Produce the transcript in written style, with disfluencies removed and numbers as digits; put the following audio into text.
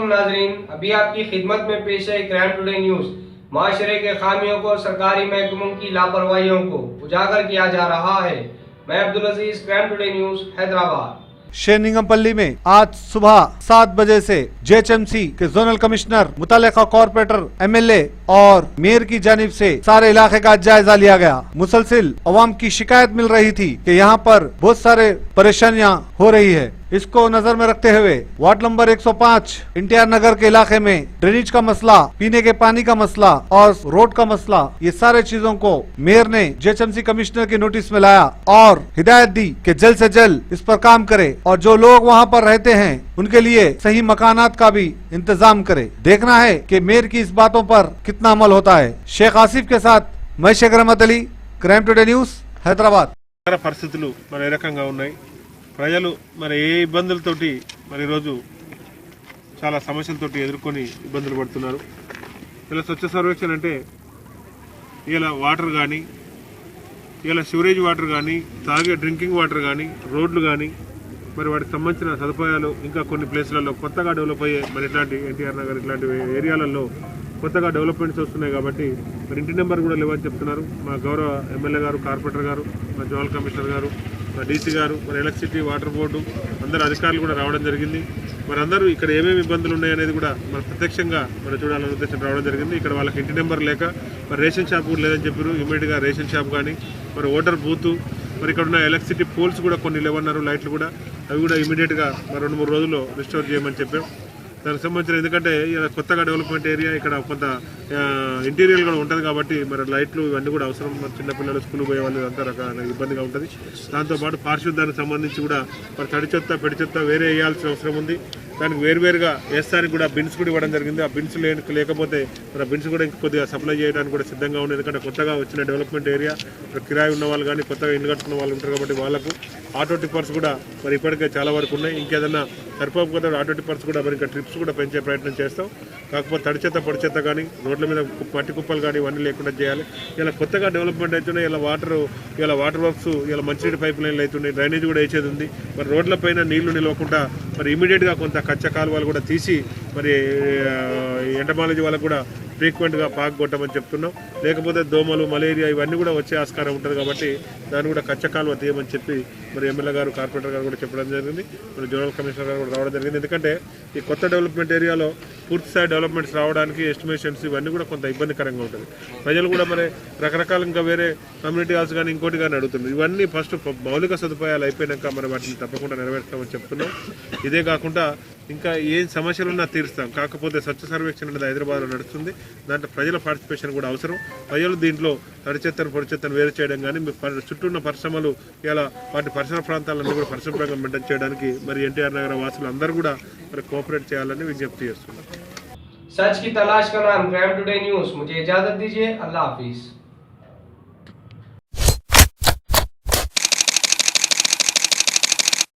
अस्सलामुअलैकुम नाजरीन, अभी आपकी खिदमत में पेश है क्राइम टुडे न्यूज़। माशरे के खामियों को, सरकारी महकमों की लापरवाहियों को उजागर किया जा रहा है। मैं अब्दुल अजीज, क्राइम टुडे न्यूज़, हैदराबाद। शेरनिंगमपल्ली में आज सुबह 7 बजे से जेएचएमसी के जोनल कमिश्नर, मुतल्लिका कॉर्पोरेटर, एमएलए और मेयर की जानिब से सारे इलाके का जायजा लिया गया। मुसलसिल अवाम की शिकायत मिल रही थी कि यहाँ पर बहुत सारे परेशानियाँ हो रही है। इसको नजर में रखते हुए वार्ड नंबर 105 इंटियार नगर के इलाके में ड्रेनेज का मसला, पीने के पानी का मसला और रोड का मसला, ये सारे चीजों को मेयर ने जेएचएमसी कमिश्नर के नोटिस में लाया और हिदायत दी कि जल्द से जल्द इस पर काम करे और जो लोग वहाँ पर रहते हैं उनके लिए सही मकानात का भी इंतजाम करे। देखना है कि मेयर की इस बातों पर कितना अमल होता है। शेख आसिफ के साथ मैं शेख रहमत Ali, crime today news, Hyderabad. పరిస్థితులు మరి ఏ రకంగా ఉన్నాయి, ప్రజలు మరి ఏ ఇబ్బందులతోటి మరి ఈరోజు చాలా సమస్యలతోటి ఎదుర్కొని ఇబ్బందులు పడుతున్నారు. ఇలా స్వచ్ఛ సర్వేక్షణ అంటే ఇలా వాటర్ కానీ, ఇలా సివరేజ్ వాటర్ కానీ, తాగే డ్రింకింగ్ వాటర్ కానీ, రోడ్లు కానీ, మరి వాటికి సంబంధించిన సదుపాయాలు ఇంకా కొన్ని ప్లేసులలో కొత్తగా డెవలప్ అయ్యే మరి ఇట్లాంటి ఎన్టీఆర్ నగర్ ఇట్లాంటి ఏరియాలలో కొత్తగా డెవలప్మెంట్స్ వస్తున్నాయి కాబట్టి మరి ఇంటి నెంబర్ కూడా లేవని చెప్తున్నారు. మా గౌరవ ఎమ్మెల్యే గారు, కార్పొరేటర్ గారు, మా జోనల్ కమిషనర్ గారు, మా డీసీ గారు, మరి ఎలక్ట్రిసిటీ, వాటర్ బోర్డు అందరు అధికారులు కూడా రావడం జరిగింది. మరి అందరూ ఇక్కడ ఏమేమి ఇబ్బందులు ఉన్నాయనేది కూడా మరి ప్రత్యక్షంగా మరి చూడాలనే ఉద్దేశం రావడం జరిగింది. ఇక్కడ వాళ్ళకి ఇంటి నెంబర్ లేక మరి రేషన్ షాప్ కూడా లేదని చెప్పారు. ఇమీడియట్గా రేషన్ షాప్ కానీ, మరి ఓటర్ బూత్, మరి ఇక్కడ ఉన్న ఎలక్ట్రిసిటీ పోల్స్ కూడా కొన్ని లేవన్నారు, లైట్లు కూడా, అవి కూడా ఇమీడియట్గా మరి 2-3 రోజుల్లో రిస్టోర్ చేయమని చెప్పాం. దానికి సంబంధించిన ఎందుకంటే ఇలా కొత్తగా డెవలప్మెంట్ ఏరియా, ఇక్కడ కొంత ఇంటీరియర్ కూడా ఉంటుంది కాబట్టి మరి లైట్లు ఇవన్నీ కూడా అవసరం. మరి చిన్నపిల్లలు స్కూల్ పోయే వాళ్ళు అంతా రకాల ఇబ్బందిగా ఉంటుంది. దాంతోపాటు పారిశుద్ధ్యానికి సంబంధించి కూడా మరి తడి చెత్త, పొడి చెత్త వేరే వేయాల్సిన అవసరం ఉంది. దానికి వేరువేరుగా వేస్తానికి కూడా బిన్స్ కూడా ఇవ్వడం జరిగింది. ఆ బిన్స్ లేకపోతే మరి ఆ బిన్స్ కూడా ఇంకా కొద్దిగా సప్లై చేయడానికి కూడా సిద్ధంగా ఉంది. ఎందుకంటే కొత్తగా వచ్చిన డెవలప్మెంట్ ఏరియా, కిరాయి ఉన్న వాళ్ళు కానీ, కొత్తగా ఇల్లు కట్టుకున్న వాళ్ళు ఉంటారు కాబట్టి వాళ్ళకు ఆటో టిప్పర్స్ కూడా మరి ఇప్పటికే చాలా వరకు ఉన్నాయి. ఇంకేదన్నా సరిపోకపోతే ఆటో టిప్పర్స్ కూడా మరి ఇంకా ట్రిప్స్ కూడా పెంచే ప్రయత్నం చేస్తాం. కాకపోతే తడి చెత్త, పొడి చెత్త కానీ, రోడ్ల మీద మట్టి కుప్పలు కానీ ఇవన్నీ లేకుండా చేయాలి. ఇలా కొత్తగా డెవలప్మెంట్ అవుతున్నాయి. ఇలా వాటర్ వర్క్స్, ఇలా మంచినీటి పైప్ లైన్లు అవుతున్నాయి. డ్రైనేజ్ కూడా వేసేది ఉంది. మరి రోడ్లపైన నీళ్లు నిలవకుండా మరి ఇమీడియట్గా కొంత కచ్చ కాలువలు కూడా తీసి మరి ఎంటమాలజీ వాళ్ళకు కూడా ఫ్రీక్వెంట్గా పాక్ కొట్టమని చెప్తున్నాం. లేకపోతే దోమలు, మలేరియా ఇవన్నీ కూడా వచ్చే ఆస్కారం ఉంటుంది కాబట్టి దాన్ని కూడా కచ్చ కాలువ తీయమని చెప్పి మరి ఎమ్మెల్యే గారు, కార్పొరేటర్ గారు కూడా చెప్పడం జరిగింది. మరి జోనల్ కమిషనర్ గారు కూడా రావడం జరిగింది. ఎందుకంటే ఈ కొత్త డెవలప్మెంట్ ఏరియాలో పూర్తి స్థాయి డెవలప్మెంట్స్ రావడానికి ఎస్టిమేషన్స్ ఇవన్నీ కూడా కొంత ఇబ్బందికరంగా ఉంటుంది. ప్రజలు కూడా మరి రకరకాల ఇంకా వేరే కమ్యూనిటీ హాల్స్ కానీ ఇంకోటి కానీ అడుగుతున్నారు. ఇవన్నీ ఫస్ట్ మౌలిక సదుపాయాలు అయిపోయాక మరి వాటిని తప్పకుండా నెరవేర్స్తామని చెప్తున్నాం. ఇదే కాకుండా ఇంకా ఏ సమస్యలున్నా తీరుస్తాం. కాకపోతే స్వచ్ఛ సర్వేక్షణ అనేది హైదరాబాద్లో నడుస్తుంది. దాంట్లో ప్రజల పార్టిసిపేషన్ కూడా అవసరం. ప్రజలు దీంట్లో తడి చెత్తను, పొడి చెత్తను వేరు చేయడం కానీ, చుట్టూ ఉన్న పరిశ్రమలు ఇలా వాటి పరిసర ప్రాంతాలన్నీ కూడా పరిశుభ్రంగా మెయింటైన్ చేయడానికి మరి ఎన్టీఆర్ నగర వాసులు అందరూ కూడా మరి కోఆపరేట్ చేయాలని విజ్ఞప్తి చేస్తున్నారు. सच की तलाश का नाम क्राइम टुडे न्यूज़। मुझे इजाजत दीजिए। अल्लाह हाफिज।